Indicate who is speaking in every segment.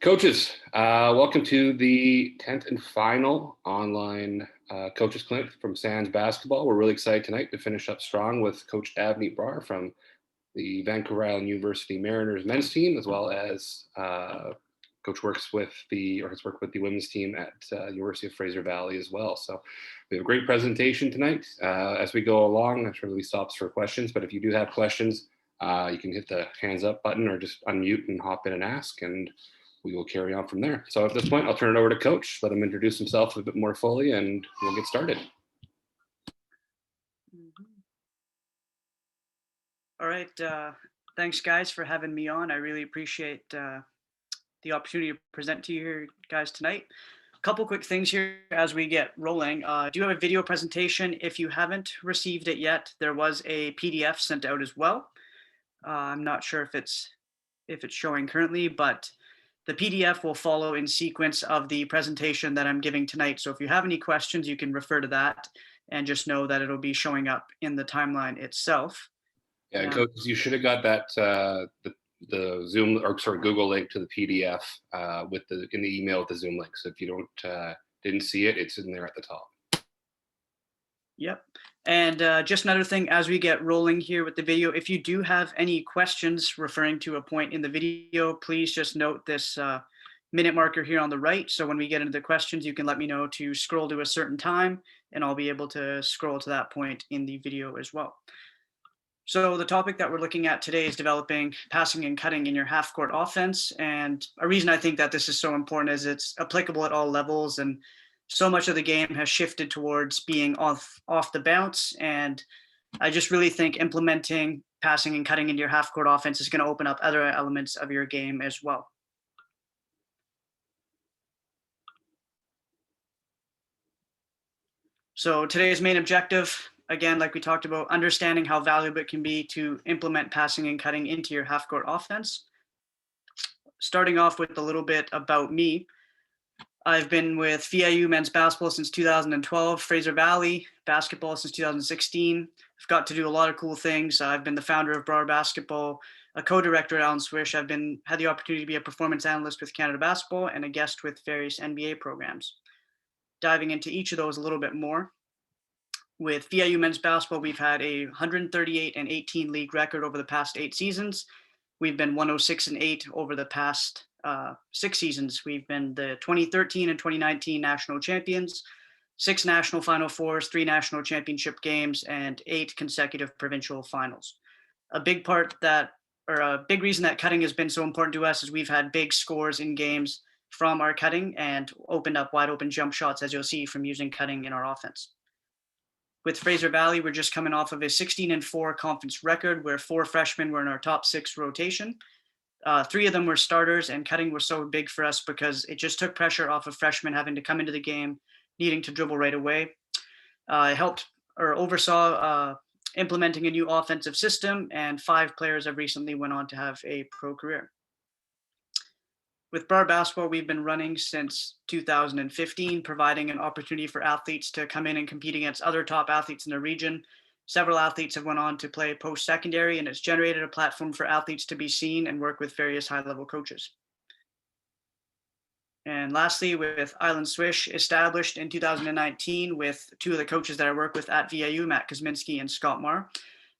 Speaker 1: Coaches, welcome to the 10th and final online coaches clinic from Sands Basketball. We're really excited tonight to finish up strong with Coach Avneet Brar from the Vancouver Island University Mariners men's team, as well as Coach has worked with the women's team at University of Fraser Valley as well. So we have a great presentation tonight. As we go along, I'm sure Lee stops for questions, but if you do have questions, you can hit the hands up button or just unmute and hop in and ask, and we will carry on from there. So at this point, I'll turn it over to Coach, let him introduce himself a bit more fully, and we'll get started.
Speaker 2: All right, thanks guys for having me on. I really appreciate the opportunity to present to you here guys tonight. A couple quick things here as we get rolling. I do have a video presentation. If you haven't received it yet, there was a PDF sent out as well. I'm not sure if it's showing currently, but the PDF will follow in sequence of the presentation that I'm giving tonight. So if you have any questions, you can refer to that and just know that it'll be showing up in the timeline itself.
Speaker 1: Yeah, Coach, you should have got that the Zoom Google link to the PDF in the email with the Zoom link. So if you didn't see it, it's in there at the top.
Speaker 2: Yep. And just another thing, as we get rolling here with the video, if you do have any questions referring to a point in the video, please just note this minute marker here on the right. So when we get into the questions, you can let me know to scroll to a certain time, and I'll be able to scroll to that point in the video as well. So the topic that we're looking at today is developing passing and cutting in your half-court offense. And a reason I think that this is so important is it's applicable at all levels, and so much of the game has shifted towards being off the bounce. And I just really think implementing passing and cutting into your half-court offense is going to open up other elements of your game as well. So today's main objective, again, like we talked about, understanding how valuable it can be to implement passing and cutting into your half-court offense. Starting off with a little bit about me. I've been with VIU men's basketball since 2012, Fraser Valley basketball since 2016. I've got to do a lot of cool things. I've been the founder of Brar Basketball, a co-director at Allen Swish. I've had the opportunity to be a performance analyst with Canada Basketball and a guest with various NBA programs. Diving into each of those a little bit more. With VIU men's basketball, we've had a 138-18 league record over the past 8 seasons. We've been 106-8 over the past 6 seasons. We've been the 2013 and 2019 national champions, 6 national Final Fours, 3 national championship games, and 8 consecutive provincial finals. A big reason that cutting has been so important to us is we've had big scores in games from our cutting and opened up wide open jump shots, as you'll see, from using cutting in our offense. With Fraser Valley, we're just coming off of a 16-4 conference record where 4 freshmen were in our top 6 rotation. 3 of them were starters, and cutting was so big for us because it just took pressure off of freshmen having to come into the game, needing to dribble right away. I oversaw implementing a new offensive system, and 5 players have recently went on to have a pro career. With Brar Basketball, we've been running since 2015, providing an opportunity for athletes to come in and compete against other top athletes in the region. Several athletes have went on to play post-secondary, and it's generated a platform for athletes to be seen and work with various high-level coaches. And lastly, with Island Swish, established in 2019 with 2 of the coaches that I work with at VIU, Matt Kosminski and Scott Marr.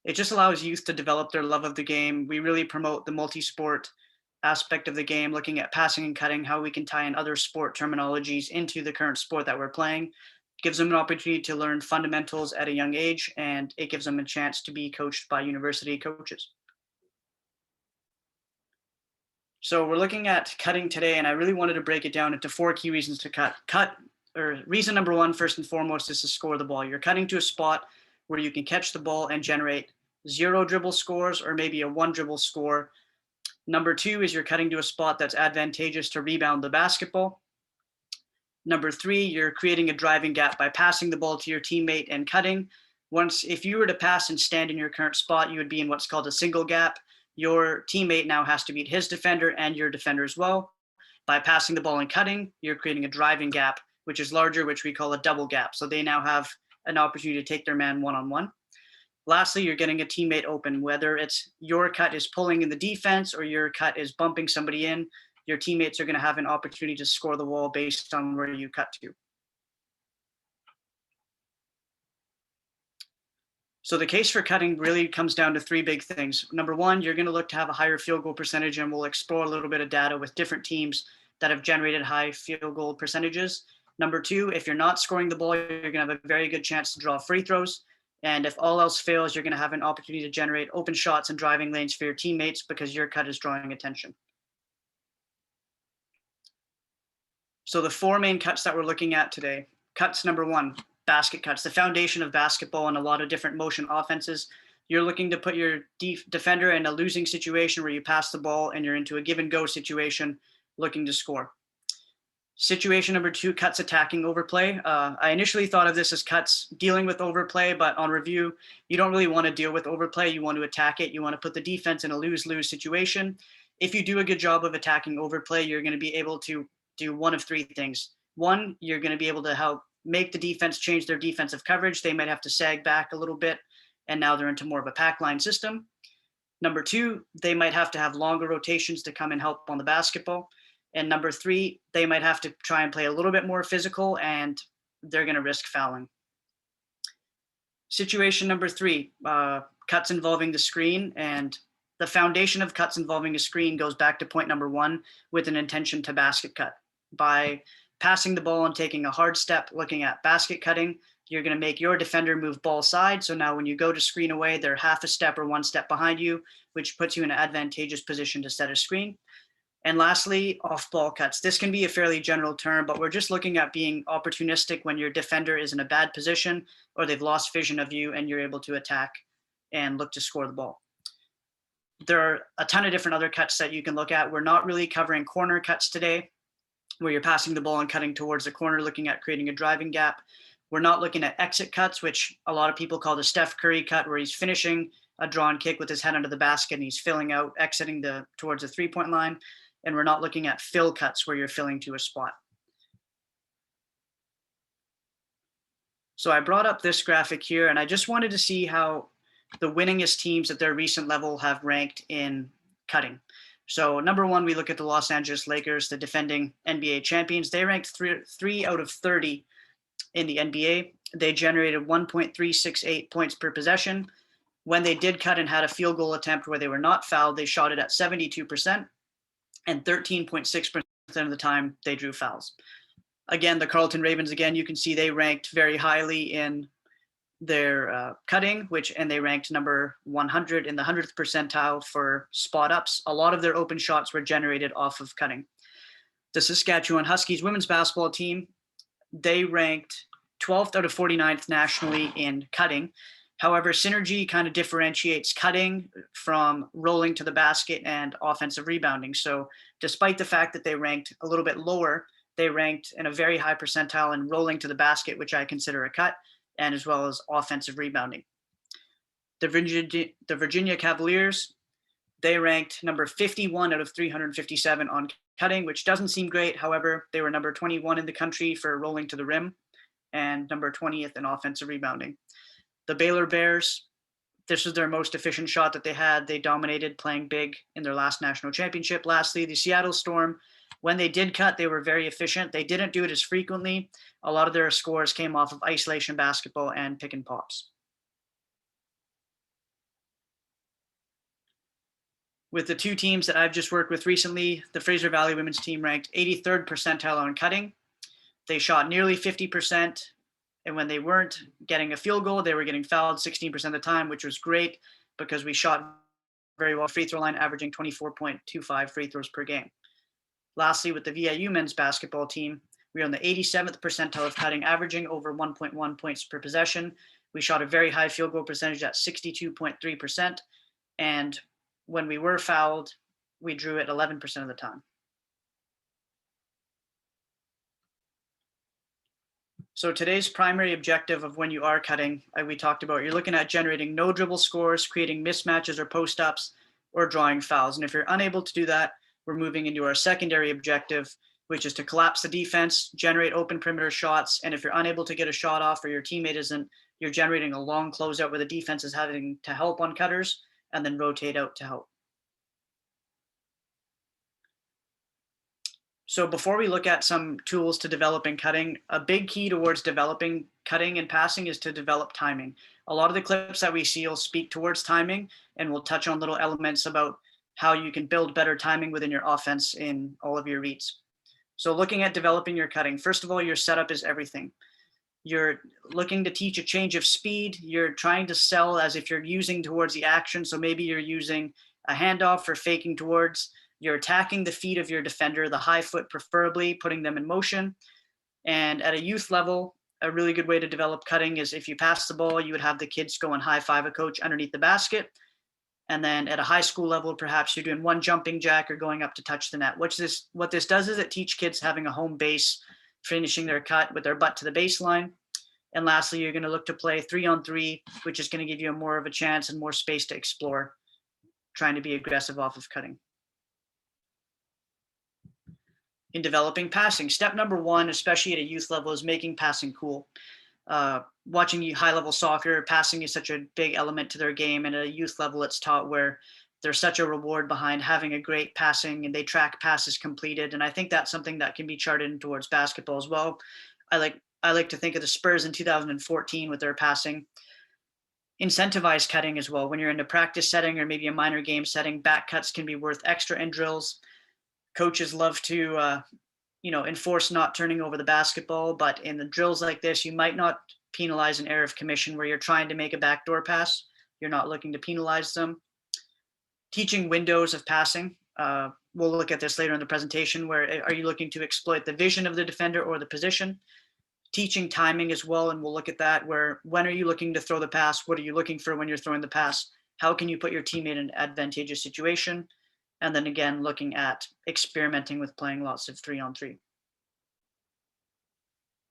Speaker 2: It just allows youth to develop their love of the game. We really promote the multi-sport aspect of the game, looking at passing and cutting, how we can tie in other sport terminologies into the current sport that we're playing. Gives them an opportunity to learn fundamentals at a young age, and it gives them a chance to be coached by university coaches. So we're looking at cutting today, and I really wanted to break it down into 4 key reasons to cut. Reason number 1, first and foremost, is to score the ball. You're cutting to a spot where you can catch the ball and generate 0 dribble scores or maybe a 1 dribble score. Number 2 is you're cutting to a spot that's advantageous to rebound the basketball. Number 3, you're creating a driving gap by passing the ball to your teammate and cutting. If you were to pass and stand in your current spot, you would be in what's called a single gap. Your teammate now has to beat his defender and your defender as well. By passing the ball and cutting, you're creating a driving gap, which is larger, which we call a double gap. So they now have an opportunity to take their man one-on-one. Lastly, you're getting a teammate open, whether it's your cut is pulling in the defense or your cut is bumping somebody in. your teammates are going to have an opportunity to score the wall based on where you cut to. So the case for cutting really comes down to three big things. Number one, you're going to look to have a higher field goal percentage, and we'll explore a little bit of data with different teams that have generated high field goal percentages. Number two, if you're not scoring the ball, you're going to have a very good chance to draw free throws. And if all else fails, you're going to have an opportunity to generate open shots and driving lanes for your teammates because your cut is drawing attention. So the four main cuts that we're looking at today. Cuts number one, basket cuts, the foundation of basketball and a lot of different motion offenses. You're looking to put your defender in a losing situation where you pass the ball and you're into a give and go situation looking to score. Situation number two, cuts attacking overplay. I initially thought of this as cuts dealing with overplay, but on review, you don't really want to deal with overplay. You want to attack it. You want to put the defense in a lose-lose situation. If you do a good job of attacking overplay, you're going to be able to do one of three things. One, you're going to be able to help make the defense change their defensive coverage. They might have to sag back a little bit, and now they're into more of a pack line system. Number two, they might have to have longer rotations to come and help on the basketball. And number three, they might have to try and play a little bit more physical, and they're going to risk fouling. Situation number three, cuts involving the screen. And the foundation of cuts involving a screen goes back to point number one with an intention to basket cut. By passing the ball and taking a hard step, looking at basket cutting, you're going to make your defender move ball side. So now when you go to screen away, they're half a step or one step behind you, which puts you in an advantageous position to set a screen. And lastly, off-ball cuts. This can be a fairly general term, but we're just looking at being opportunistic when your defender is in a bad position or they've lost vision of you and you're able to attack and look to score the ball. There are a ton of different other cuts that you can look at. We're not really covering corner cuts today, where you're passing the ball and cutting towards the corner, looking at creating a driving gap. We're not looking at exit cuts, which a lot of people call the Steph Curry cut, where he's finishing a drawn kick with his head under the basket and he's filling out, exiting towards the three-point line. And we're not looking at fill cuts where you're filling to a spot. So I brought up this graphic here, and I just wanted to see how the winningest teams at their recent level have ranked in cutting. So number one, we look at the Los Angeles Lakers, the defending NBA champions. They ranked 3 out of 30 in the NBA. They generated 1.368 points per possession. When they did cut and had a field goal attempt where they were not fouled, they shot it at 72%. And 13.6% of the time they drew fouls. Again, the Carleton Ravens, again, you can see they ranked very highly in their cutting, and they ranked number 100 in the 100th percentile for spot ups. A lot of their open shots were generated off of cutting. The Saskatchewan Huskies women's basketball team, they ranked 12th out of 49th nationally in cutting. However, synergy kind of differentiates cutting from rolling to the basket and offensive rebounding. So despite the fact that they ranked a little bit lower, they ranked in a very high percentile in rolling to the basket, which I consider a cut, and as well as offensive rebounding. The Virginia Cavaliers, they ranked number 51 out of 357 on cutting, which doesn't seem great. However, they were number 21 in the country for rolling to the rim and number 20th in offensive rebounding. The Baylor Bears, this was their most efficient shot that they had. They dominated playing big in their last national championship. Lastly, the Seattle Storm, when they did cut, they were very efficient. They didn't do it as frequently. A lot of their scores came off of isolation basketball and pick and pops. With the two teams that I've just worked with recently, the Fraser Valley women's team ranked 83rd percentile on cutting. They shot nearly 50%. And when they weren't getting a field goal, they were getting fouled 16% of the time, which was great because we shot very well free throw line, averaging 24.25 free throws per game. Lastly, with the VIU men's basketball team, we were on the 87th percentile of cutting, averaging over 1.1 points per possession. We shot a very high field goal percentage at 62.3%. And when we were fouled, we drew it 11% of the time. So today's primary objective of when you are cutting, we talked about, you're looking at generating no dribble scores, creating mismatches or post-ups, or drawing fouls. And if you're unable to do that, we're moving into our secondary objective, which is to collapse the defense, generate open perimeter shots. And if you're unable to get a shot off or your teammate isn't, you're generating a long closeout where the defense is having to help on cutters and then rotate out to help. So before we look at some tools to developing cutting, a big key towards developing cutting and passing is to develop timing. A lot of the clips that we see will speak towards timing, and we'll touch on little elements about how you can build better timing within your offense in all of your reads. So looking at developing your cutting, first of all, your setup is everything. You're looking to teach a change of speed. You're trying to sell as if you're using towards the action. So maybe you're using a handoff or faking towards. You're attacking the feet of your defender, the high foot preferably, putting them in motion. And at a youth level, a really good way to develop cutting is if you pass the ball, you would have the kids go and high five a coach underneath the basket. And then at a high school level, perhaps you're doing one jumping jack or going up to touch the net. What this does is it teaches kids having a home base, finishing their cut with their butt to the baseline. And lastly, you're going to look to play 3-on-3, which is going to give you more of a chance and more space to explore, trying to be aggressive off of cutting. In developing passing, step number one, especially at a youth level, is making passing cool. Watching high level soccer, passing is such a big element to their game. And at a youth level, it's taught where there's such a reward behind having a great passing, and they track passes completed. And I think that's something that can be charted towards basketball as well. I like to think of the Spurs in 2014 with their passing. Incentivize cutting as well. When you're in a practice setting or maybe a minor game setting, back cuts can be worth extra in drills. Coaches love to enforce not turning over the basketball, but in the drills like this, you might not penalize an error of commission where you're trying to make a backdoor pass. You're not looking to penalize them. Teaching windows of passing. We'll look at this later in the presentation. Where are you looking to exploit the vision of the defender or the position? Teaching timing as well, and we'll look at that. Where when are you looking to throw the pass? What are you looking for when you're throwing the pass? How can you put your teammate in an advantageous situation? And then again, looking at experimenting with playing lots of 3-on-3.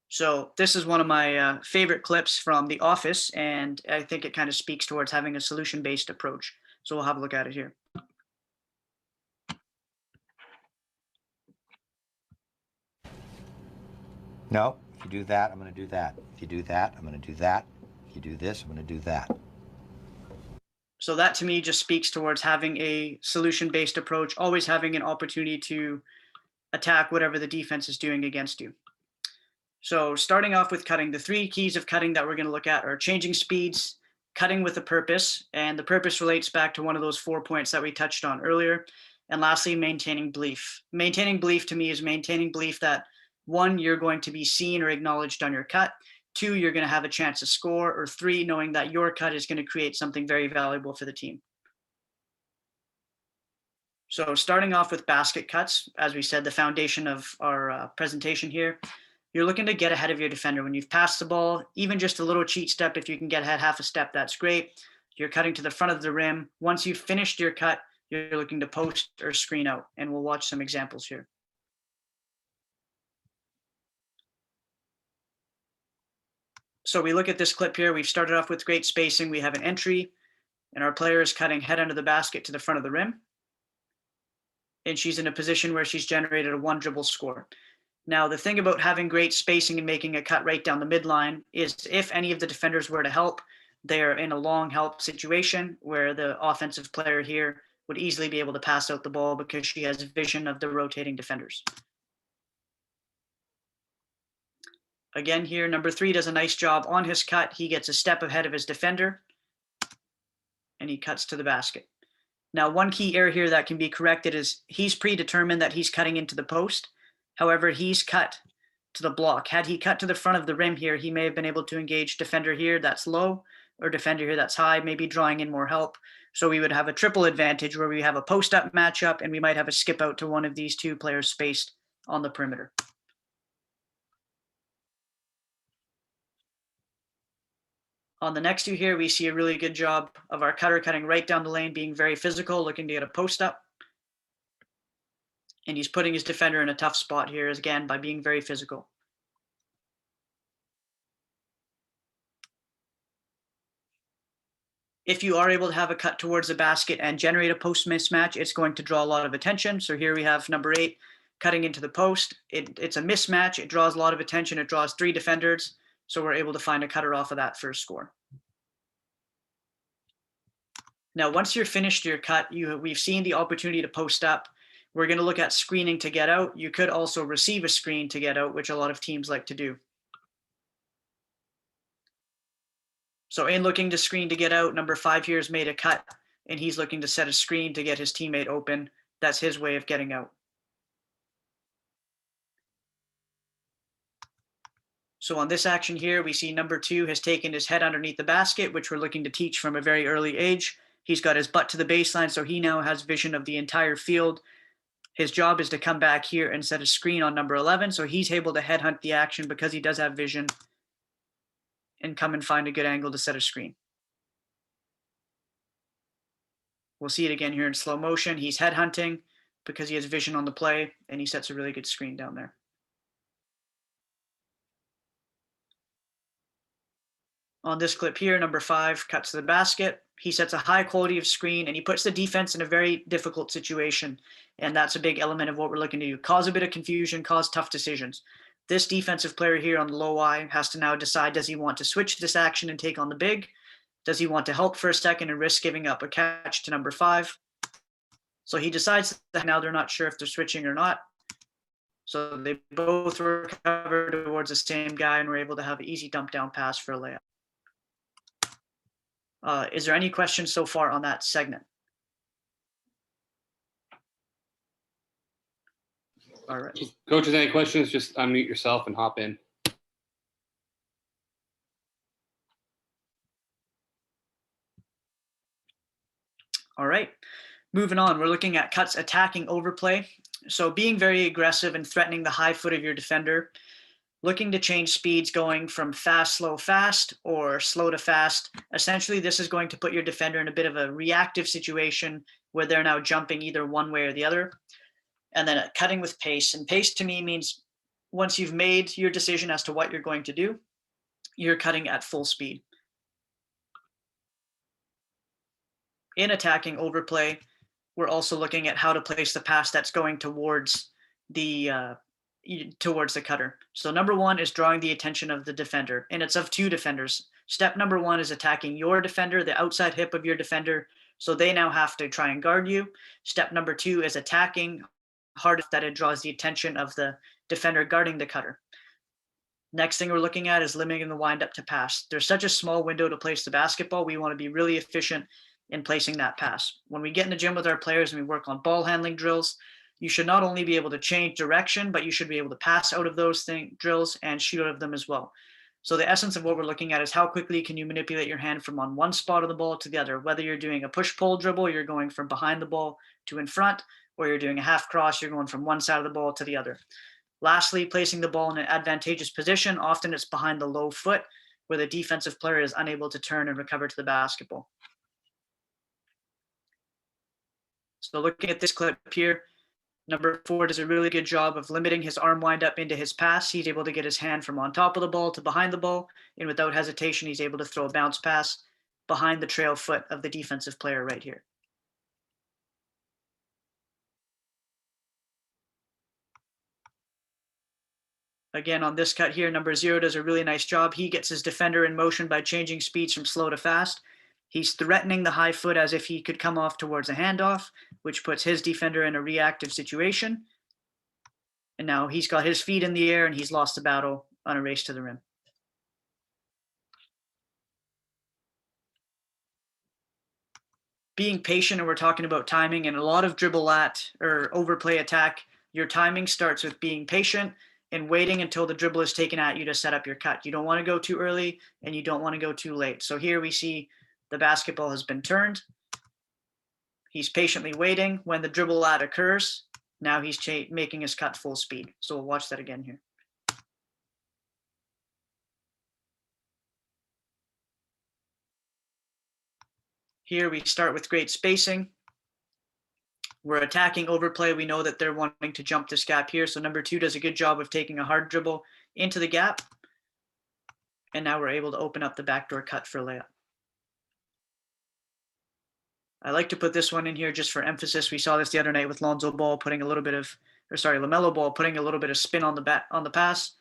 Speaker 2: So this is one of my favorite clips from The Office, and I think it kind of speaks towards having a solution-based approach. So we'll have a look at it here.
Speaker 3: No, if you do that, I'm going to do that. If you do that, I'm going to do that. If you do this, I'm going to do that.
Speaker 2: So that to me just speaks towards having a solution-based approach, always having an opportunity to attack whatever the defense is doing against you. So starting off with cutting, the three keys of cutting that we're going to look at are changing speeds, cutting with a purpose, and the purpose relates back to one of those 4 points that we touched on earlier. And lastly, maintaining belief. Maintaining belief to me is maintaining belief that one, you're going to be seen or acknowledged on your cut. Two, you're going to have a chance to score. Or three, knowing that your cut is going to create something very valuable for the team. So starting off with basket cuts, as we said, the foundation of our presentation here, you're looking to get ahead of your defender. When you've passed the ball, even just a little cheat step, if you can get ahead half a step, that's great. You're cutting to the front of the rim. Once you've finished your cut, you're looking to post or screen out. And we'll watch some examples here. So we look at this clip here. We've started off with great spacing. We have an entry, and our player is cutting head under the basket to the front of the rim. And she's in a position where she's generated a one dribble score. Now, the thing about having great spacing and making a cut right down the midline is if any of the defenders were to help, they're in a long help situation where the offensive player here would easily be able to pass out the ball because she has vision of the rotating defenders. Again here, number 3 does a nice job on his cut. He gets a step ahead of his defender, and he cuts to the basket. Now, one key error here that can be corrected is he's predetermined that he's cutting into the post. However, he's cut to the block. Had he cut to the front of the rim here, he may have been able to engage defender here that's low or defender here that's high, maybe drawing in more help. So we would have a triple advantage where we have a post-up matchup, and we might have a skip out to one of these two players spaced on the perimeter. On the next two here, we see a really good job of our cutter cutting right down the lane, being very physical, looking to get a post up. And he's putting his defender in a tough spot here, again, by being very physical. If you are able to have a cut towards the basket and generate a post mismatch, it's going to draw a lot of attention. So here we have number 8 cutting into the post. It's a mismatch. It draws a lot of attention. It draws 3 defenders. So we're able to find a cutter off of that first score. Now, once you're finished your cut, we've seen the opportunity to post up. We're going to look at screening to get out. You could also receive a screen to get out, which a lot of teams like to do. So in looking to screen to get out, number 5 here has made a cut, and he's looking to set a screen to get his teammate open. That's his way of getting out. So on this action here, we see number 2 has taken his head underneath the basket, which we're looking to teach from a very early age. He's got his butt to the baseline, so he now has vision of the entire field. His job is to come back here and set a screen on number 11, so he's able to headhunt the action because he does have vision and come and find a good angle to set a screen. We'll see it again here in slow motion. He's headhunting because he has vision on the play, and he sets a really good screen down there. On this clip here, number 5 cuts to the basket. He sets a high quality of screen, and he puts the defense in a very difficult situation. And that's a big element of what we're looking to do. Cause a bit of confusion, cause tough decisions. This defensive player here on the low I has to now decide, does he want to switch this action and take on the big? Does he want to help for a second and risk giving up a catch to number 5? So he decides that now they're not sure if they're switching or not. So they both recover towards the same guy and were able to have an easy dump down pass for a layup. Is there any questions so far on that segment? All right.
Speaker 1: Coaches, any questions? Just unmute yourself and hop in.
Speaker 2: All right. Moving on, we're looking at cuts attacking overplay. So being very aggressive and threatening the high foot of your defender. Looking to change speeds going from fast, slow, fast, or slow to fast. Essentially, this is going to put your defender in a bit of a reactive situation where they're now jumping either one way or the other. And then cutting with pace. And pace to me means once you've made your decision as to what you're going to do, you're cutting at full speed. In attacking overplay, we're also looking at how to place the pass that's going towards the cutter. So number 1 is drawing the attention of the defender, and it's of 2 defenders. Step number 1 is attacking your defender, the outside hip of your defender, so they now have to try and guard you. Step number 2 is attacking hard enough that it draws the attention of the defender guarding the cutter. Next thing we're looking at is limiting the windup to pass. There's such a small window to place the basketball. We want to be really efficient in placing that pass. When we get in the gym with our players and we work on ball handling drills, you should not only be able to change direction, but you should be able to pass out of those drills and shoot out of them as well. So the essence of what we're looking at is how quickly can you manipulate your hand from on one spot of the ball to the other, whether you're doing a push-pull dribble, you're going from behind the ball to in front, or you're doing a half cross, you're going from one side of the ball to the other. Lastly, placing the ball in an advantageous position. Often it's behind the low foot where the defensive player is unable to turn and recover to the basketball. So looking at this clip here, number 4 does a really good job of limiting his arm windup into his pass. He's able to get his hand from on top of the ball to behind the ball, and without hesitation, he's able to throw a bounce pass behind the trail foot of the defensive player right here. Again, on this cut here, number 0 does a really nice job. He gets his defender in motion by changing speeds from slow to fast. He's threatening the high foot as if he could come off towards a handoff, which puts his defender in a reactive situation. And now he's got his feet in the air and he's lost the battle on a race to the rim. Being patient, and we're talking about timing, and a lot of dribble at or overplay attack, your timing starts with being patient and waiting until the dribble is taken at you to set up your cut. You don't want to go too early and you don't want to go too late. So here we see the basketball has been turned. He's patiently waiting. When the dribble at occurs, now he's making his cut full speed. So we'll watch that again here. Here we start with great spacing. We're attacking overplay. We know that they're wanting to jump this gap here. So number 2 does a good job of taking a hard dribble into the gap. And now we're able to open up the backdoor cut for a layup. I like to put this one in here just for emphasis. We saw this the other night with LaMelo Ball putting a little bit of spin on the pass.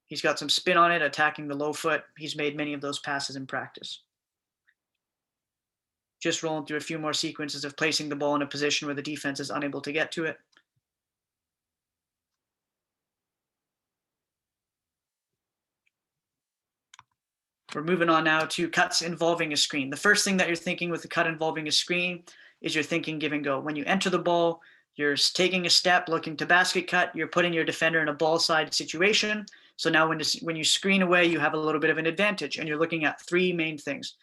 Speaker 2: He's got some spin on it, attacking the low foot. He's made many of those passes in practice. Just rolling through a few more sequences of placing the ball in a position where the defense is unable to get to it. We're moving on now to cuts involving a screen. The first thing that you're thinking with a cut involving a screen is you're thinking give and go. When you enter the ball, you're taking a step, looking to basket cut, you're putting your defender in a ball side situation. So now when you screen away, you have a little bit of an advantage, and you're looking at three main things.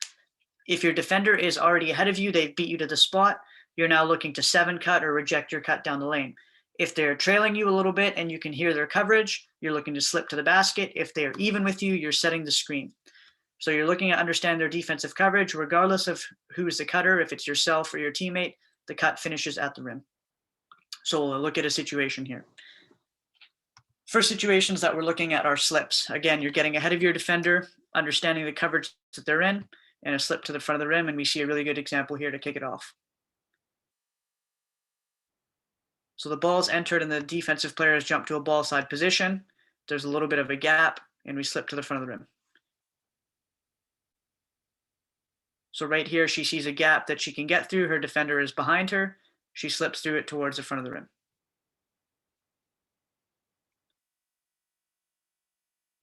Speaker 2: If your defender is already ahead of you, they've beat you to the spot, you're now looking to 7-cut or reject your cut down the lane. If they're trailing you a little bit and you can hear their coverage, you're looking to slip to the basket. If they're even with you, you're setting the screen. So you're looking at understand their defensive coverage, regardless of who's the cutter. If it's yourself or your teammate, the cut finishes at the rim. So we'll look at a situation here. First situations that we're looking at are slips. Again, you're getting ahead of your defender, understanding the coverage that they're in, and a slip to the front of the rim. And we see a really good example here to kick it off. So the ball's entered and the defensive players jump to a ball side position. There's a little bit of a gap, and we slip to the front of the rim. So right here, she sees a gap that she can get through. Her defender is behind her. She slips through it towards the front of the rim.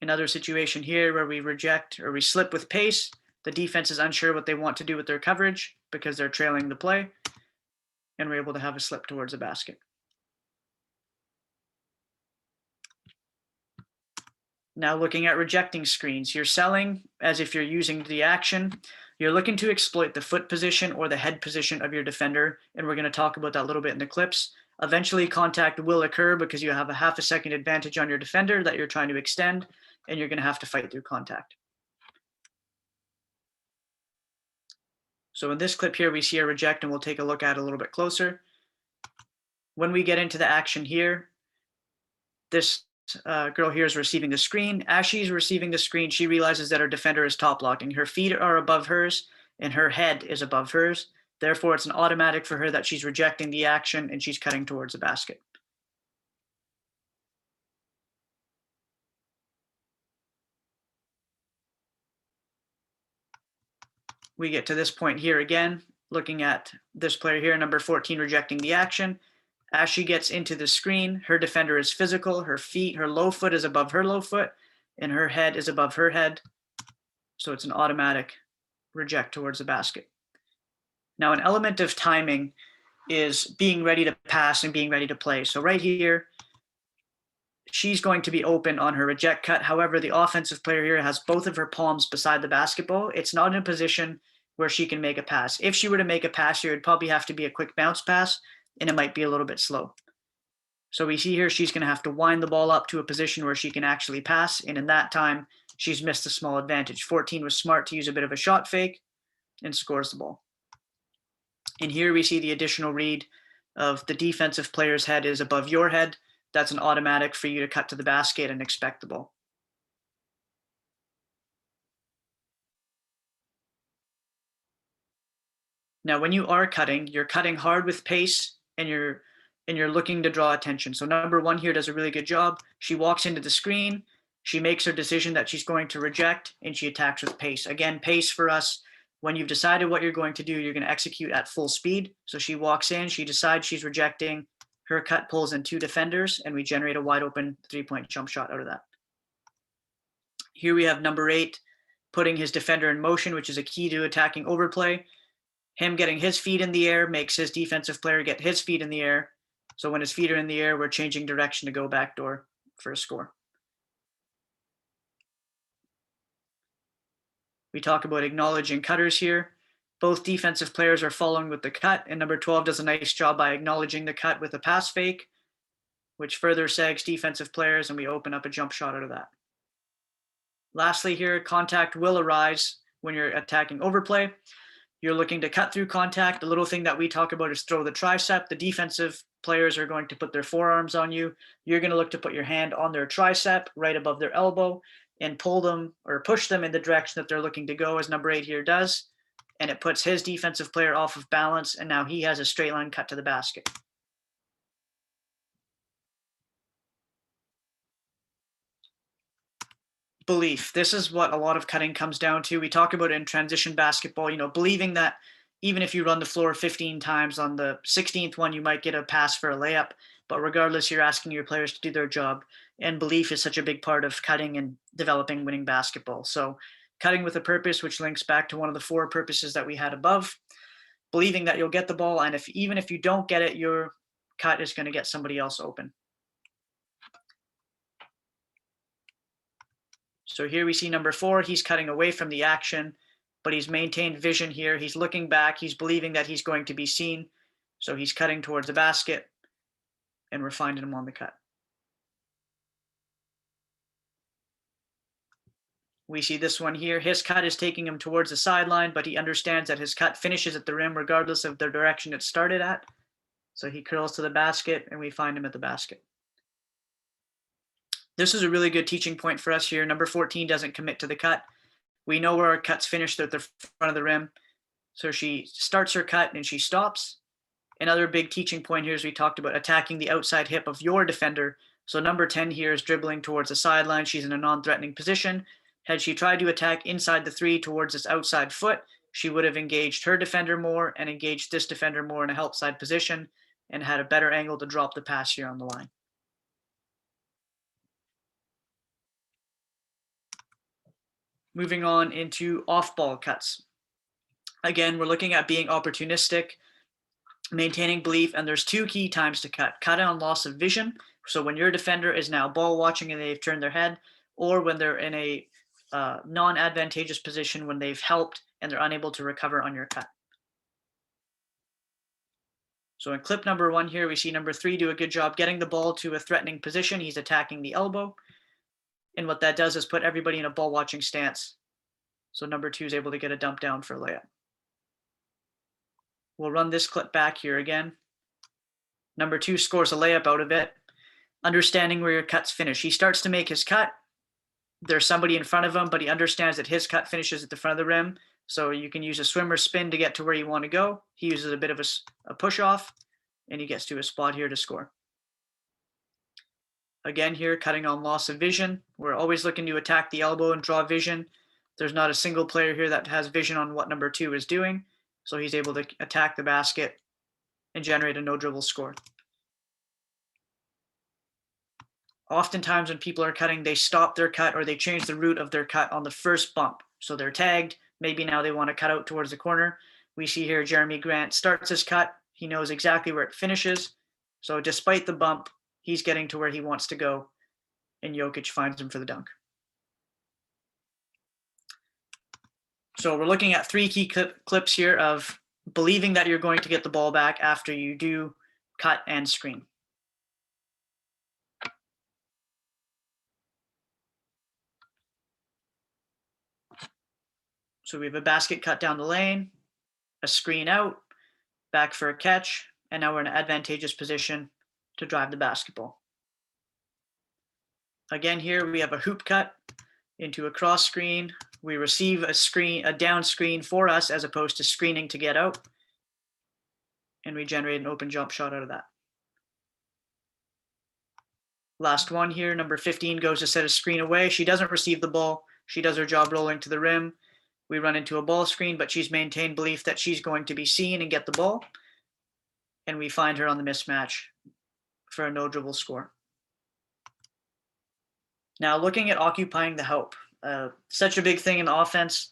Speaker 2: Another situation here where we reject or we slip with pace. The defense is unsure what they want to do with their coverage because they're trailing the play, and we're able to have a slip towards the basket. Now looking at rejecting screens, you're selling as if you're using the action. You're looking to exploit the foot position or the head position of your defender, and we're going to talk about that a little bit in the clips. Eventually, contact will occur because you have a half a second advantage on your defender that you're trying to extend, and you're going to have to fight through contact. So in this clip here, we see a reject, and we'll take a look at it a little bit closer. When we get into the action here, this girl here is receiving the screen. As she's receiving the screen, she realizes that her defender is top blocking. Her feet are above hers and her head is above hers. Therefore, it's an automatic for her that she's rejecting the action and she's cutting towards the basket. We get to this point here again, looking at this player here, number 14, rejecting the action. As she gets into the screen, her defender is physical. Her feet, her low foot is above her low foot, and her head is above her head. So it's an automatic reject towards the basket. Now, an element of timing is being ready to pass and being ready to play. So right here, she's going to be open on her reject cut. However, the offensive player here has both of her palms beside the basketball. It's not in a position where she can make a pass. If she were to make a pass here, it'd probably have to be a quick bounce pass, and it might be a little bit slow. So we see here she's going to have to wind the ball up to a position where she can actually pass, and in that time, she's missed a small advantage. 14 was smart to use a bit of a shot fake and scores the ball. And here we see the additional read of the defensive player's head is above your head. That's an automatic for you to cut to the basket and expect the ball. Now, when you are cutting, you're cutting hard with pace and you're looking to draw attention. So number 1 here does a really good job. She walks into the screen, she makes her decision that she's going to reject, and she attacks with pace. Again, pace for us, when you've decided what you're going to do, you're going to execute at full speed. So she walks in, she decides she's rejecting, her cut pulls in 2 defenders, and we generate a wide open 3-point jump shot out of that. Here we have number 8 putting his defender in motion, which is a key to attacking overplay. Him getting his feet in the air makes his defensive player get his feet in the air. So when his feet are in the air, we're changing direction to go backdoor for a score. We talk about acknowledging cutters here. Both defensive players are following with the cut, and number 12 does a nice job by acknowledging the cut with a pass fake, which further sags defensive players, and we open up a jump shot out of that. Lastly here, contact will arise when you're attacking overplay. You're looking to cut through contact. The little thing that we talk about is throw the tricep. The defensive players are going to put their forearms on you. You're going to look to put your hand on their tricep right above their elbow and pull them or push them in the direction that they're looking to go, as number 8 here does. And it puts his defensive player off of balance, and now he has a straight line cut to the basket. Belief. This is what a lot of cutting comes down to. We talk about it in transition basketball, believing that even if you run the floor 15 times, on the 16th one, you might get a pass for a layup. But regardless, you're asking your players to do their job. And belief is such a big part of cutting and developing winning basketball. So cutting with a purpose, which links back to one of the 4 purposes that we had above, believing that you'll get the ball, and even if you don't get it, your cut is going to get somebody else open. So here we see number 4, he's cutting away from the action, but he's maintained vision here. He's looking back, he's believing that he's going to be seen. So he's cutting towards the basket, and we're finding him on the cut. We see this one here. His cut is taking him towards the sideline, but he understands that his cut finishes at the rim regardless of the direction it started at. So he curls to the basket, and we find him at the basket. This is a really good teaching point for us here. Number 14 doesn't commit to the cut. We know where our cuts finished at the front of the rim. So she starts her cut and she stops. Another big teaching point here is we talked about attacking the outside hip of your defender. So number 10 here is dribbling towards the sideline. She's in a non-threatening position. Had she tried to attack inside the 3 towards this outside foot, she would have engaged her defender more and engaged this defender more in a help side position and had a better angle to drop the pass here on the line. Moving on into off-ball cuts. Again, we're looking at being opportunistic, maintaining belief, and there's 2 key times to cut. Cut on loss of vision, so when your defender is now ball watching and they've turned their head, or when they're in a non-advantageous position when they've helped and they're unable to recover on your cut. So in clip number 1 here, we see number 3 do a good job getting the ball to a threatening position. He's attacking the elbow. And what that does is put everybody in a ball watching stance. So number 2 is able to get a dump down for a layup. We'll run this clip back here again. Number 2 scores a layup out of it. Understanding where your cuts finish. He starts to make his cut. There's somebody in front of him, but he understands that his cut finishes at the front of the rim. So you can use a swimmer spin to get to where you want to go. He uses a bit of a push off, and he gets to a spot here to score. Again here, cutting on loss of vision. We're always looking to attack the elbow and draw vision. There's not a single player here that has vision on what number 2 is doing. So he's able to attack the basket and generate a no dribble score. Oftentimes when people are cutting, they stop their cut or they change the route of their cut on the first bump. So they're tagged. Maybe now they want to cut out towards the corner. We see here Jeremy Grant starts his cut. He knows exactly where it finishes. So despite the bump, he's getting to where he wants to go, and Jokic finds him for the dunk. So we're looking at 3 key clips here of believing that you're going to get the ball back after you do cut and screen. So we have a basket cut down the lane, a screen out, back for a catch, and now we're in an advantageous position to drive the basketball. Again, here we have a hoop cut into a cross screen. We receive a down screen for us as opposed to screening to get out. And we generate an open jump shot out of that. Last one here, number 15 goes to set a screen away. She doesn't receive the ball. She does her job rolling to the rim. We run into a ball screen, but she's maintained belief that she's going to be seen and get the ball. And we find her on the mismatch for a no dribble score. Now looking at occupying the help, such a big thing in the offense,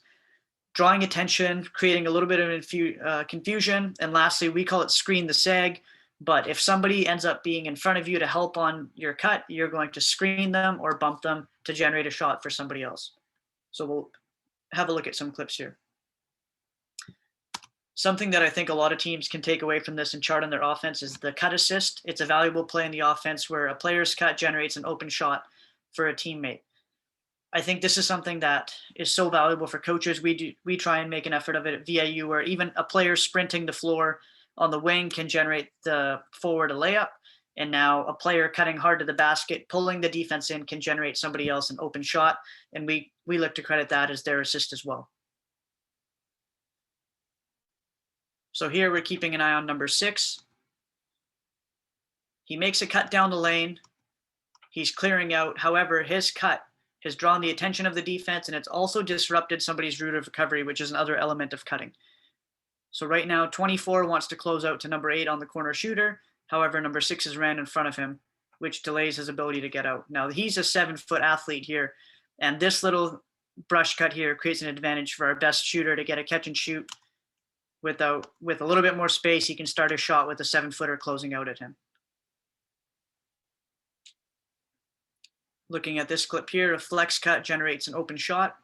Speaker 2: drawing attention, creating a little bit of confusion. And lastly, we call it screen the sag. But if somebody ends up being in front of you to help on your cut, you're going to screen them or bump them to generate a shot for somebody else. So we'll have a look at some clips here. Something that I think a lot of teams can take away from this and chart on their offense is the cut assist. It's a valuable play in the offense where a player's cut generates an open shot for a teammate. I think this is something that is so valuable for coaches. We try and make an effort of it at VIU, where even a player sprinting the floor on the wing can generate the forward a layup. And now a player cutting hard to the basket, pulling the defense in, can generate somebody else an open shot. And we look to credit that as their assist as well. So here we're keeping an eye on number 6. He makes a cut down the lane. He's clearing out. However, his cut has drawn the attention of the defense, and it's also disrupted somebody's route of recovery, which is another element of cutting. So right now, 24 wants to close out to number 8 on the corner shooter. However, number 6 is ran in front of him, which delays his ability to get out. Now, he's a 7-foot athlete here, and this little brush cut here creates an advantage for our best shooter to get a catch and shoot. With a little bit more space, he can start a shot with a 7-footer closing out at him. Looking at this clip here, a flex cut generates an open shot.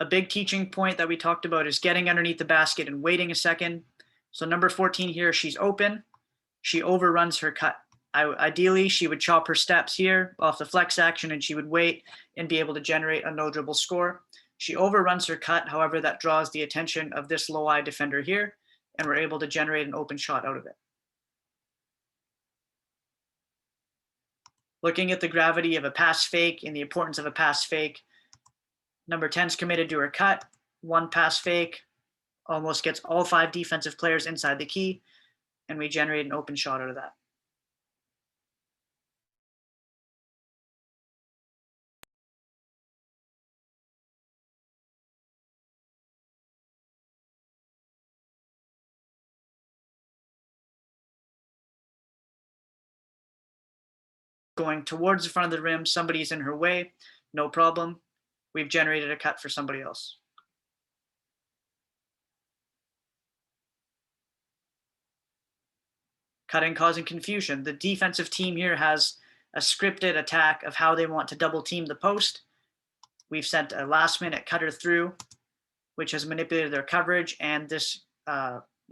Speaker 2: A big teaching point that we talked about is getting underneath the basket and waiting a second. So number 14 here, she's open. She overruns her cut. Ideally, she would chop her steps here off the flex action, and she would wait and be able to generate a no dribble score. She overruns her cut. However, that draws the attention of this low eye defender here, and we're able to generate an open shot out of it. Looking at the gravity of a pass fake and the importance of a pass fake, number 10's committed to her cut. One pass fake almost gets all 5 defensive players inside the key, and we generate an open shot out of that. Going towards the front of the rim, somebody's in her way, no problem. We've generated a cut for somebody else. Cutting causing confusion. The defensive team here has a scripted attack of how they want to double team the post. We've sent a last minute cutter through, which has manipulated their coverage and this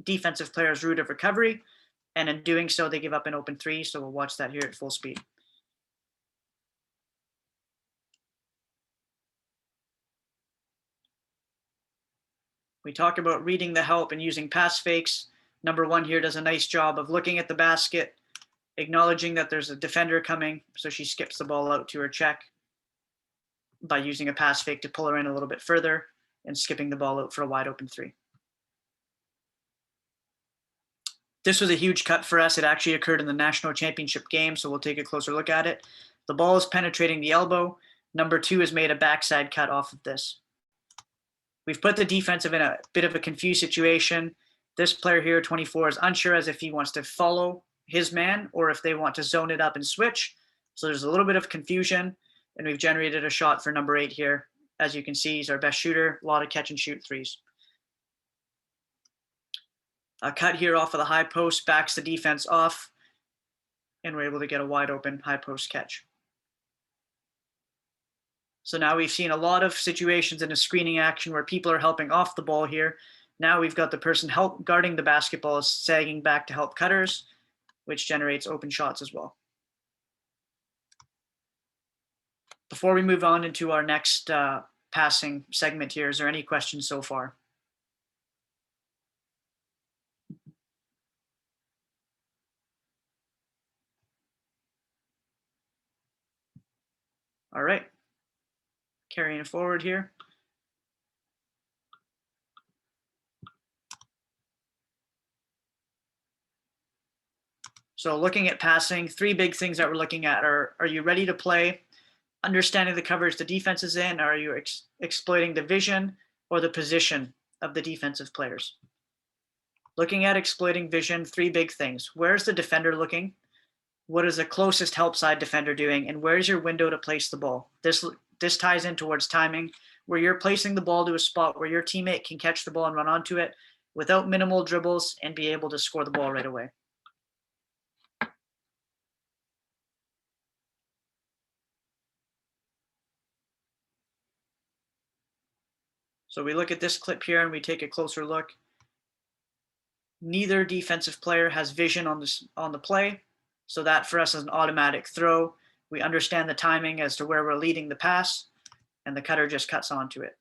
Speaker 2: defensive player's route of recovery. And in doing so, they give up an open 3. So we'll watch that here at full speed. We talk about reading the help and using pass fakes. Number 1 here does a nice job of looking at the basket, acknowledging that there's a defender coming, so she skips the ball out to her check by using a pass fake to pull her in a little bit further and skipping the ball out for a wide open 3. This was a huge cut for us. It actually occurred in the national championship game, so we'll take a closer look at it. The ball is penetrating the elbow. Number 2 has made a backside cut off of this. We've put the defensive in a bit of a confused situation. This player here, 24, is unsure as if he wants to follow his man or if they want to zone it up and switch. So there's a little bit of confusion, and we've generated a shot for number 8 here. As you can see, he's our best shooter, a lot of catch and shoot threes. A cut here off of the high post backs the defense off, and we're able to get a wide open high post catch. So now we've seen a lot of situations in a screening action where people are helping off the ball here. Now we've got the person guarding the basketball sagging back to help cutters, which generates open shots as well. Before we move on into our next passing segment here, is there any questions so far? All right. Carrying it forward here. So looking at passing, 3 big things that we're looking at are you ready to play? Understanding the coverage the defense is in, are you exploiting the vision or the position of the defensive players? Looking at exploiting vision, 3 big things. Where's the defender looking? What is the closest help side defender doing? And where's your window to place the ball? This ties in towards timing, where you're placing the ball to a spot where your teammate can catch the ball and run onto it without minimal dribbles and be able to score the ball right away. So we look at this clip here and we take a closer look. Neither defensive player has vision on the play. So that for us is an automatic throw. We understand the timing as to where we're leading the pass, and the cutter just cuts onto it.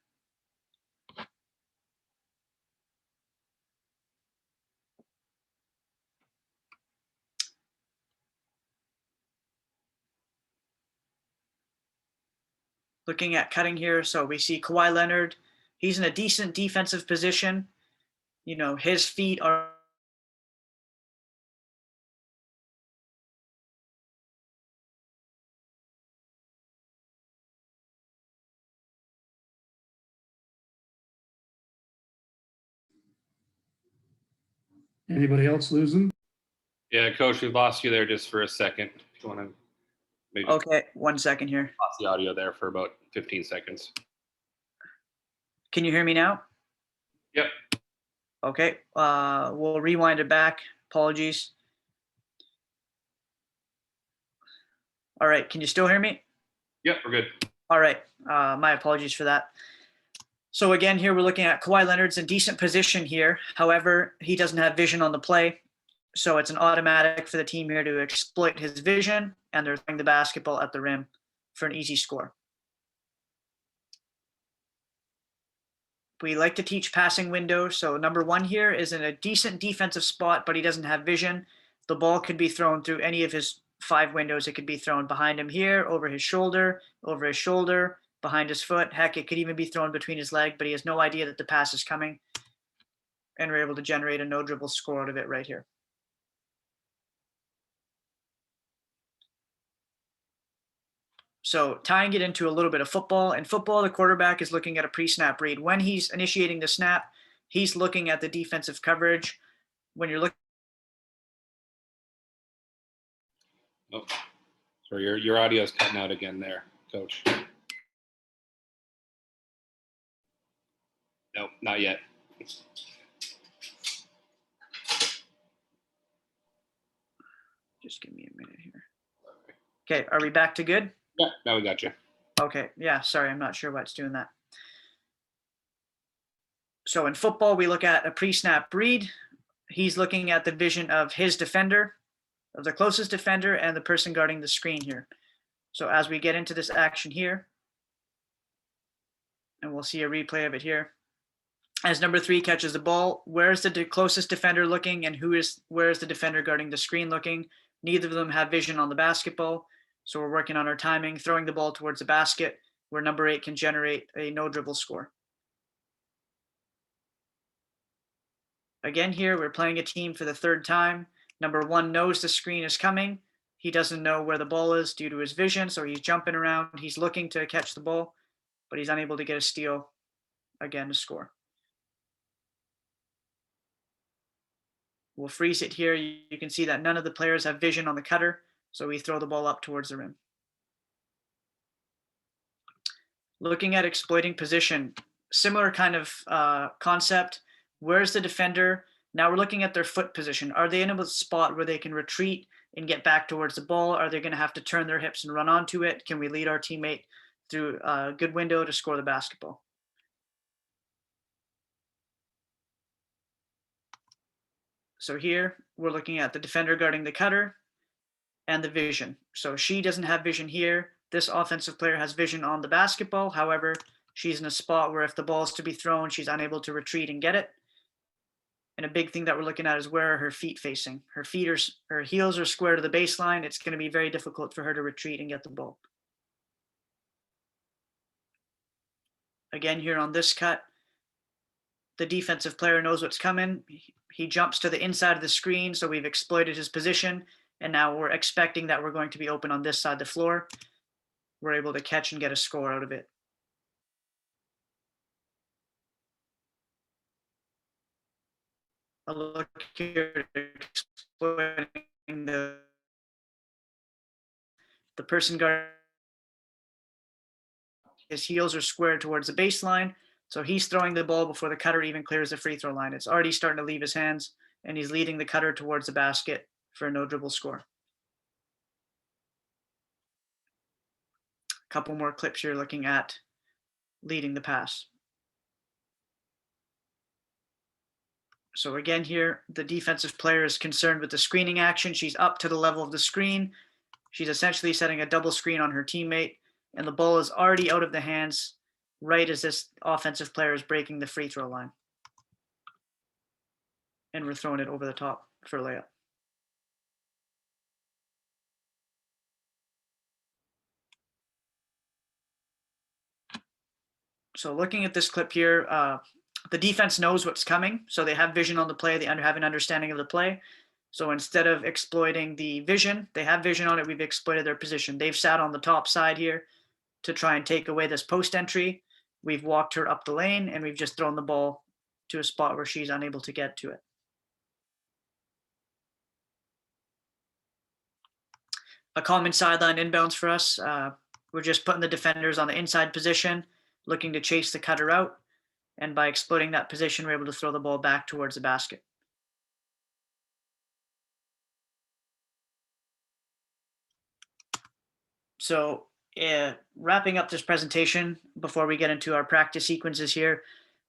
Speaker 2: Looking at cutting here, so we see Kawhi Leonard. He's in a decent defensive position. You know, his feet are
Speaker 4: Anybody else losing?
Speaker 1: Yeah, Coach, we lost you there just for a second. If you want to maybe
Speaker 2: okay. 1 second here.
Speaker 1: lost the audio there for about 15 seconds.
Speaker 2: Can you hear me now?
Speaker 1: Yep.
Speaker 2: Okay, we'll rewind it back. Apologies. All right, can you still hear me?
Speaker 1: Yep, we're good.
Speaker 2: All right, my apologies for that. So again, here we're looking at Kawhi Leonard's in decent position here. However, he doesn't have vision on the play. So it's an automatic for the team here to exploit his vision, and they're throwing the basketball at the rim for an easy score. We like to teach passing windows. So number one here is in a decent defensive spot, but he doesn't have vision. The ball could be thrown through any of his 5 windows. It could be thrown behind him here, over his shoulder, behind his foot. Heck, it could even be thrown between his leg, but he has no idea that the pass is coming. And we're able to generate a no dribble score out of it right here. So tying it into a little bit of football. In football, the quarterback is looking at a pre-snap read. When he's initiating the snap, he's looking at the defensive coverage. When you're looking,
Speaker 1: Oh, so your audio is cutting out again there, Coach. Nope, not yet.
Speaker 2: just give me a minute here. Okay, are we back to good?
Speaker 1: Yeah, now we got you.
Speaker 2: Okay, yeah, sorry, I'm not sure why it's doing that. So in football, we look at a pre-snap read. He's looking at the vision of his defender, of the closest defender, and the person guarding the screen here. So as we get into this action here, and we'll see a replay of it here. As number 3 catches the ball, where's the closest defender looking, and where's the defender guarding the screen looking? Neither of them have vision on the basketball. So we're working on our timing, throwing the ball towards the basket, where number 8 can generate a no dribble score. Again, here we're playing a team for the 3rd time. Number 1 knows the screen is coming. He doesn't know where the ball is due to his vision, so he's jumping around. He's looking to catch the ball, but he's unable to get a steal, again, to score. We'll freeze it here. You can see that none of the players have vision on the cutter, so we throw the ball up towards the rim. Looking at exploiting position, similar kind of concept. Where's the defender? Now we're looking at their foot position. Are they in a spot where they can retreat and get back towards the ball? Are they going to have to turn their hips and run onto it? Can we lead our teammate through a good window to score the basketball? So here we're looking at the defender guarding the cutter and the vision. So she doesn't have vision here. This offensive player has vision on the basketball. However, she's in a spot where if the ball is to be thrown, she's unable to retreat and get it. And a big thing that we're looking at is where are her feet facing. Her heels are square to the baseline. It's going to be very difficult for her to retreat and get the ball. Again, here on this cut, the defensive player knows what's coming. He jumps to the inside of the screen, so we've exploited his position, and now we're expecting that we're going to be open on this side of the floor. We're able to catch and get a score out of it. A look here exploiting the person guard. His heels are squared towards the baseline, so he's throwing the ball before the cutter even clears the free throw line. It's already starting to leave his hands, and he's leading the cutter towards the basket for a no dribble score. A couple more clips here looking at leading the pass. So again here, the defensive player is concerned with the screening action. She's up to the level of the screen. She's essentially setting a double screen on her teammate, and the ball is already out of the hands right as this offensive player is breaking the free throw line. And we're throwing it over the top for a layup. So looking at this clip here, the defense knows what's coming. So they have vision on the play. They have an understanding of the play. So instead of exploiting the vision, they have vision on it. We've exploited their position. They've sat on the top side here to try and take away this post entry. We've walked her up the lane, and we've just thrown the ball to a spot where she's unable to get to it. A common sideline inbounds for us. We're just putting the defenders on the inside position, looking to chase the cutter out. And by exploiting that position, we're able to throw the ball back towards the basket. So wrapping up this presentation before we get into our practice sequences here,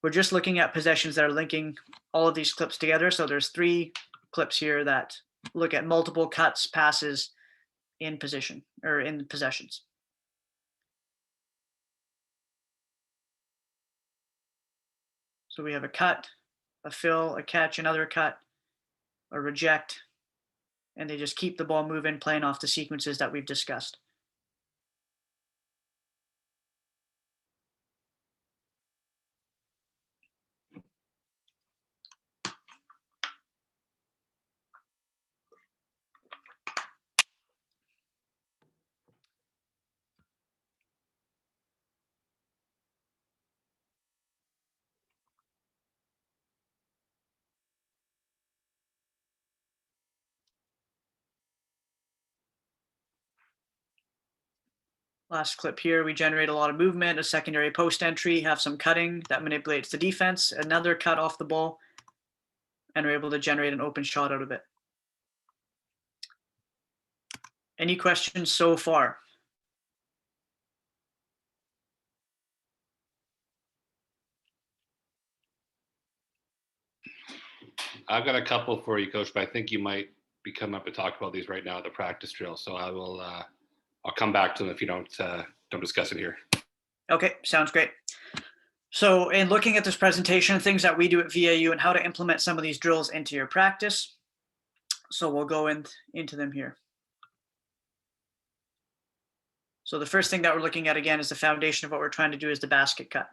Speaker 2: we're just looking at possessions that are linking all of these clips together. So there's 3 clips here that look at multiple cuts, passes in position or in possessions. So we have a cut, a fill, a catch, another cut, a reject, and they just keep the ball moving, playing off the sequences that we've discussed. Last clip here, we generate a lot of movement, a secondary post entry, have some cutting that manipulates the defense, another cut off the ball, and we're able to generate an open shot out of it. Any questions so far?
Speaker 1: I've got a couple for you, Coach, but I think you might be coming up to talk about these right now at the practice drill. So I will. I'll come back to them if you don't discuss it here.
Speaker 2: Okay, sounds great. So in looking at this presentation, things that we do at VAU and how to implement some of these drills into your practice. So we'll go into them here. So the first thing that we're looking at again is the foundation of what we're trying to do is the basket cut.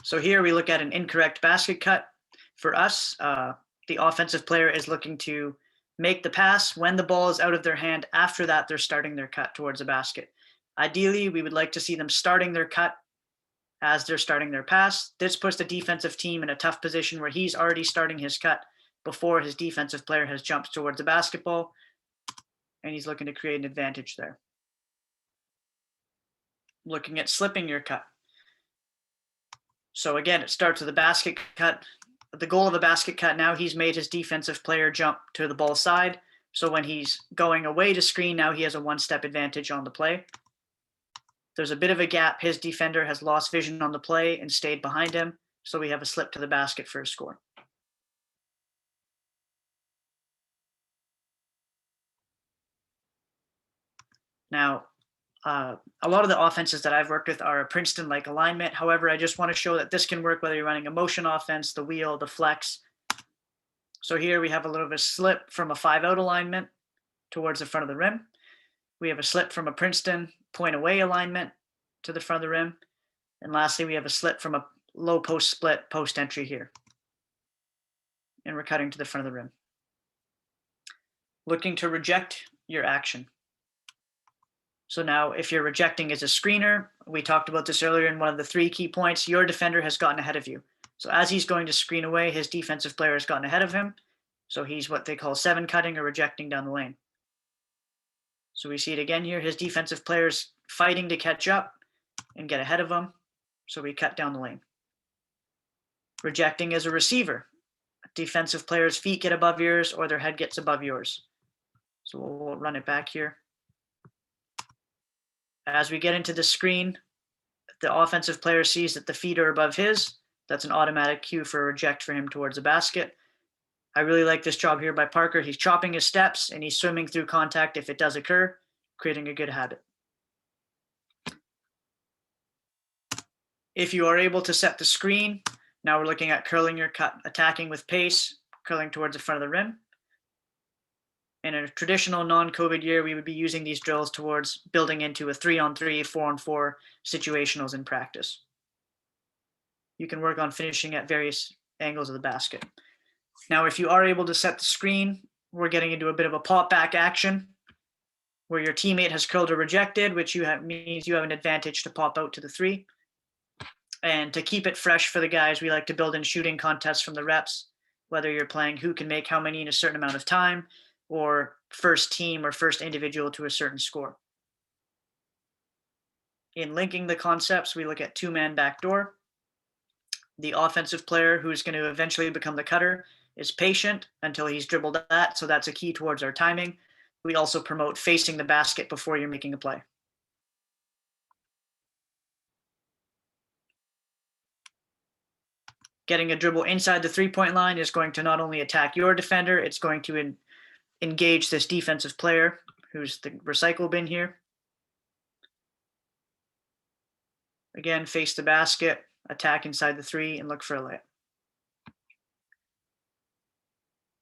Speaker 2: So here we look at an incorrect basket cut. For us, the offensive player is looking to make the pass when the ball is out of their hand. After that, they're starting their cut towards a basket. Ideally, we would like to see them starting their cut as they're starting their pass. This puts the defensive team in a tough position where he's already starting his cut before his defensive player has jumped towards the basketball, and he's looking to create an advantage there. Looking at slipping your cut. So again, it starts with a basket cut. The goal of a basket cut now, he's made his defensive player jump to the ball side. So when he's going away to screen, now he has a one-step advantage on the play. There's a bit of a gap. His defender has lost vision on the play and stayed behind him. So we have a slip to the basket for a score. Now, a lot of the offenses that I've worked with are a Princeton-like alignment. However, I just want to show that this can work whether you're running a motion offense, the wheel, the flex. So here we have a little bit of slip from a 5-out alignment towards the front of the rim. We have a slip from a Princeton point away alignment to the front of the rim. And lastly, we have a slip from a low post split post entry here. And we're cutting to the front of the rim. Looking to reject your action. So now if you're rejecting as a screener, we talked about this earlier in one of the 3 key points, your defender has gotten ahead of you. So as he's going to screen away, his defensive player has gotten ahead of him. So he's what they call 7 cutting or rejecting down the lane. So we see it again here. His defensive player's fighting to catch up and get ahead of him. So we cut down the lane. Rejecting as a receiver. Defensive player's feet get above yours or their head gets above yours. So we'll run it back here. As we get into the screen, the offensive player sees that the feet are above his. That's an automatic cue for a reject for him towards the basket. I really like this job here by Parker. He's chopping his steps and he's swimming through contact if it does occur, creating a good habit. If you are able to set the screen, now we're looking at curling your cut, attacking with pace, curling towards the front of the rim. In a traditional non-COVID year, we would be using these drills towards building into a 3-on-3, 4-on-4 situationals in practice. You can work on finishing at various angles of the basket. Now, if you are able to set the screen, we're getting into a bit of a pop back action where your teammate has curled or rejected, which means you have an advantage to pop out to the 3. And to keep it fresh for the guys, we like to build in shooting contests from the reps, whether you're playing who can make how many in a certain amount of time, or first team or first individual to a certain score. In linking the concepts, we look at 2-man backdoor. The offensive player, who's going to eventually become the cutter, is patient until he's dribbled that. So that's a key towards our timing. We also promote facing the basket before you're making a play. Getting a dribble inside the 3-point line is going to not only attack your defender, it's going to engage this defensive player who's the recycle bin here. Again, face the basket, attack inside the 3, and look for a layup.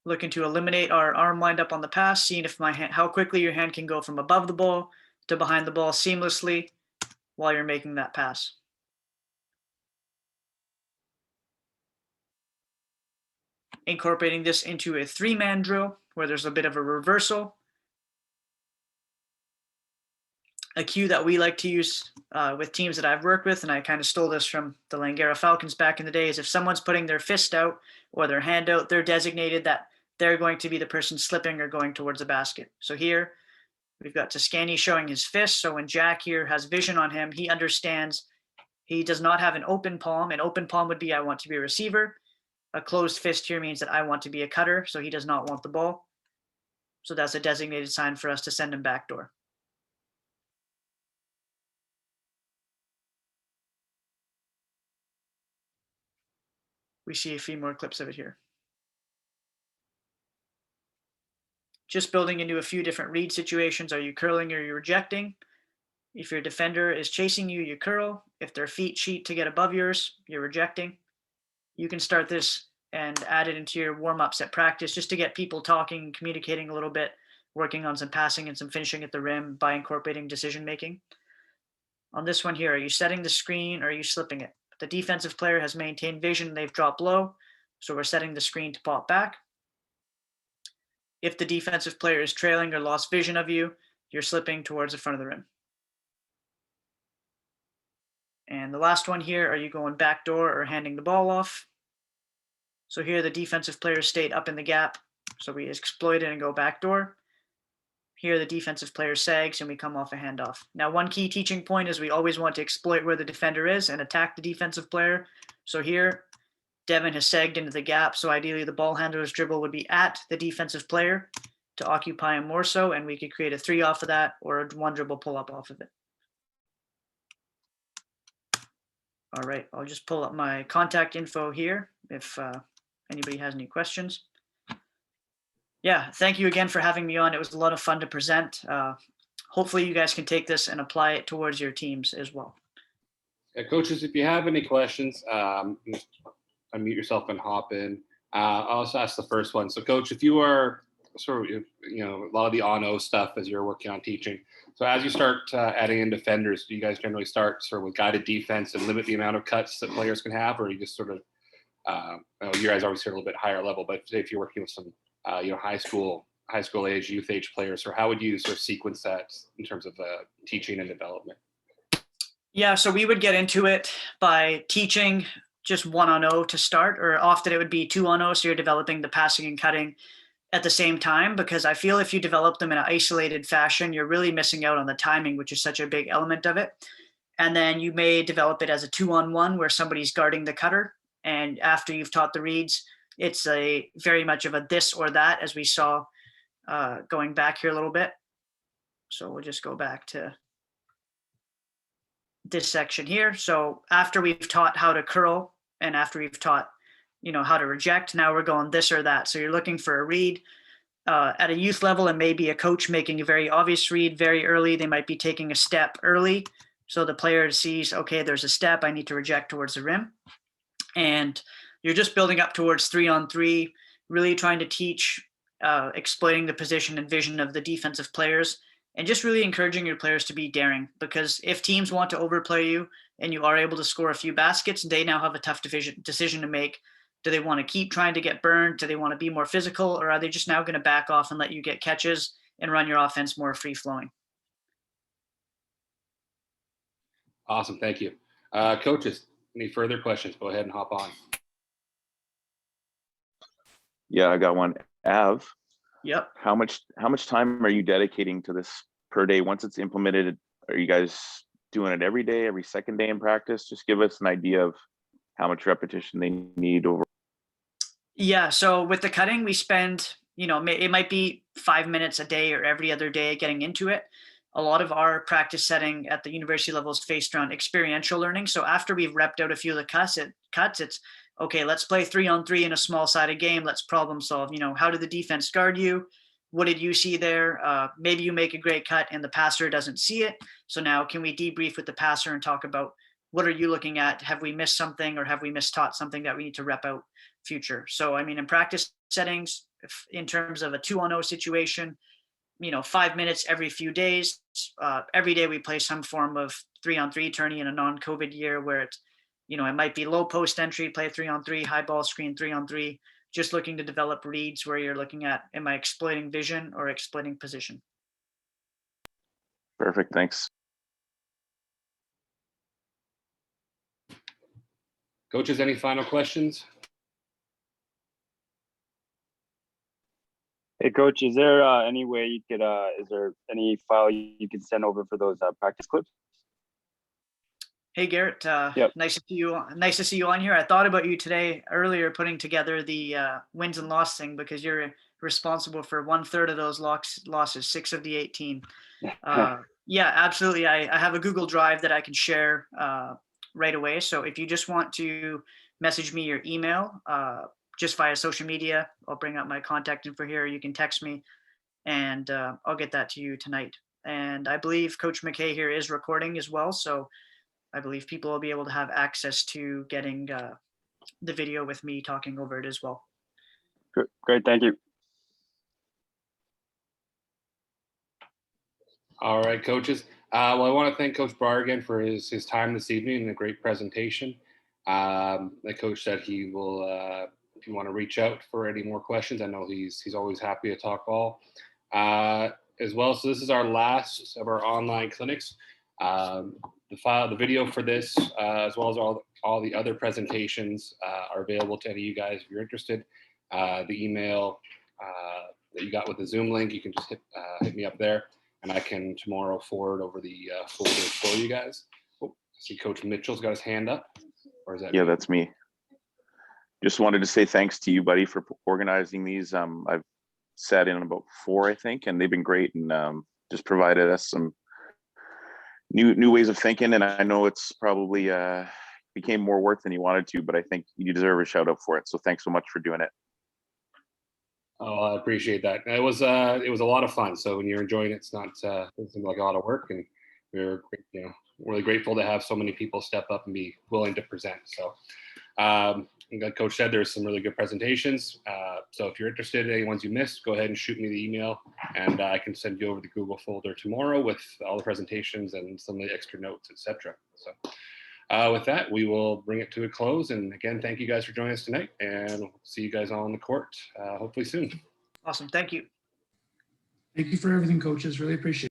Speaker 2: Looking to eliminate our arm wind up on the pass, seeing if how quickly your hand can go from above the ball to behind the ball seamlessly while you're making that pass. Incorporating this into a 3-man drill where there's a bit of a reversal. A cue that we like to use with teams that I've worked with, and I kind of stole this from the Langara Falcons back in the day, is if someone's putting their fist out or their hand out, they're designated that they're going to be the person slipping or going towards the basket. So here we've got Toscani showing his fist. So when Jack here has vision on him, he understands he does not have an open palm. An open palm would be I want to be a receiver. A closed fist here means that I want to be a cutter, so he does not want the ball. So that's a designated sign for us to send him backdoor. We see a few more clips of it here. Just building into a few different read situations. Are you curling or are you rejecting? If your defender is chasing you, you curl. If their feet cheat to get above yours, you're rejecting. You can start this and add it into your warm-ups at practice just to get people talking, communicating a little bit, working on some passing and some finishing at the rim by incorporating decision-making. On this one here, are you setting the screen or are you slipping it? The defensive player has maintained vision, they've dropped low, so we're setting the screen to pop back. If the defensive player is trailing or lost vision of you, you're slipping towards the front of the rim. And the last one here, are you going backdoor or handing the ball off? So here the defensive player stayed up in the gap, so we exploit it and go backdoor. Here the defensive player sags and we come off a handoff. Now one key teaching point is we always want to exploit where the defender is and attack the defensive player. So here Devin has sagged into the gap, so ideally the ball handler's dribble would be at the defensive player to occupy him more so, and we could create a 3 off of that or a 1 dribble pull up off of it. All right, I'll just pull up my contact info here if anybody has any questions. Yeah, thank you again for having me on. It was a lot of fun to present. Hopefully you guys can take this and apply it towards your teams as well.
Speaker 1: Yeah, coaches, if you have any questions, unmute yourself and hop in. I'll also ask the first one. So coach, if you are sort of, a lot of the on-O stuff as you're working on teaching. So as you start adding in defenders, do you guys generally start sort of with guided defense and limit the amount of cuts that players can have, or you just sort of, you guys obviously are a little bit higher level, but if you're working with some, high school age, youth age players, or how would you sort of sequence that in terms of teaching and development?
Speaker 2: Yeah, so we would get into it by teaching just 1-on-0 to start, or often it would be 2-on-0, so you're developing the passing and cutting at the same time, because I feel if you develop them in an isolated fashion, you're really missing out on the timing, which is such a big element of it. And then you may develop it as a 2-on-1 where somebody's guarding the cutter, and after you've taught the reads, it's a very much of a this or that, as we saw going back here a little bit. So we'll just go back to this section here. So after we've taught how to curl and after we've taught, how to reject, now we're going this or that. So you're looking for a read at a youth level, and maybe a coach making a very obvious read very early. They might be taking a step early. So the player sees, okay, there's a step, I need to reject towards the rim. And you're just building up towards 3-on-3, really trying to teach exploiting the position and vision of the defensive players, and just really encouraging your players to be daring, because if teams want to overplay you and you are able to score a few baskets, they now have a tough decision to make. Do they want to keep trying to get burned? Do they want to be more physical, or are they just now going to back off and let you get catches and run your offense more free flowing?
Speaker 1: Awesome. Thank you. Coaches, any further questions? Go ahead and hop on.
Speaker 5: Yeah, I got one. Av.
Speaker 2: Yep.
Speaker 5: How much time are you dedicating to this per day once it's implemented? Are you guys doing it every day, every second day in practice? Just give us an idea of how much repetition they need over?
Speaker 2: Yeah, so with the cutting, we spend, it might be 5 minutes a day or every other day getting into it. A lot of our practice setting at the university level is based around experiential learning. So after we've repped out a few of the cuts, it's okay, let's play 3-on-3 in a small sided game. Let's problem solve. How did the defense guard you? What did you see there? Maybe you make a great cut and the passer doesn't see it. So now can we debrief with the passer and talk about what are you looking at? Have we missed something, or have we mistaught something that we need to rep out future? So, in practice settings, in terms of a 2-on-0 situation, 5 minutes every few days. Every day we play some form of 3-on-3 tourney in a non-COVID year where it's, it might be low post entry, play 3-on-3, high ball screen 3-on-3, just looking to develop reads where you're looking at, am I exploiting vision or exploiting position?
Speaker 5: Perfect, thanks.
Speaker 1: Coaches, any final questions?
Speaker 6: Hey, coach, is there any way you could, is there any file you could send over for those practice clips?
Speaker 2: Hey Garrett,
Speaker 6: Yep.
Speaker 2: Nice to see you. Nice to see you on here. I thought about you today earlier, putting together the wins and loss thing, because you're responsible for 1/3 of those losses, 6 of the 18. Yeah, absolutely. I have a Google Drive that I can share right away. So if you just want to message me your email, just via social media, I'll bring up my contact info here. You can text me, and I'll get that to you tonight. And I believe Coach McKay here is recording as well, so I believe people will be able to have access to getting the video with me talking over it as well.
Speaker 6: Great, thank you.
Speaker 1: All right, coaches. Well, I want to thank Coach Brar again for his time this evening and a great presentation. Like Coach said, he will, if you want to reach out for any more questions, I know he's always happy to talk ball as well. So this is our last of our online clinics. The video for this, as well as all the other presentations, are available to any of you guys if you're interested. The email that you got with the Zoom link, you can just hit me up there, and I can tomorrow forward over the folder for you guys. Oh, I see Coach Mitchell's got his hand up. Or is that
Speaker 5: Yeah,
Speaker 1: me?
Speaker 5: that's me. Just wanted to say thanks to you, buddy, for organizing these. I've sat in about 4, I think, and they've been great, and just provided us some new ways of thinking. And I know it's probably became more work than you wanted to, but I think you deserve a shout out for it. So thanks so much for doing it.
Speaker 1: Oh, I appreciate that. It was a lot of fun. So when you're enjoying it, it's not doesn't seem like a lot of work, and we're really grateful to have so many people step up and be willing to present. So like Coach said, there's some really good presentations. So if you're interested in any ones you missed, go ahead and shoot me the email, and I can send you over the Google folder tomorrow with all the presentations and some of the extra notes, etc. So with that, we will bring it to a close. And again, thank you guys for joining us tonight, and we'll see you guys all on the court hopefully soon.
Speaker 2: Awesome. Thank you.
Speaker 4: Thank you for everything, coaches. Really appreciate it.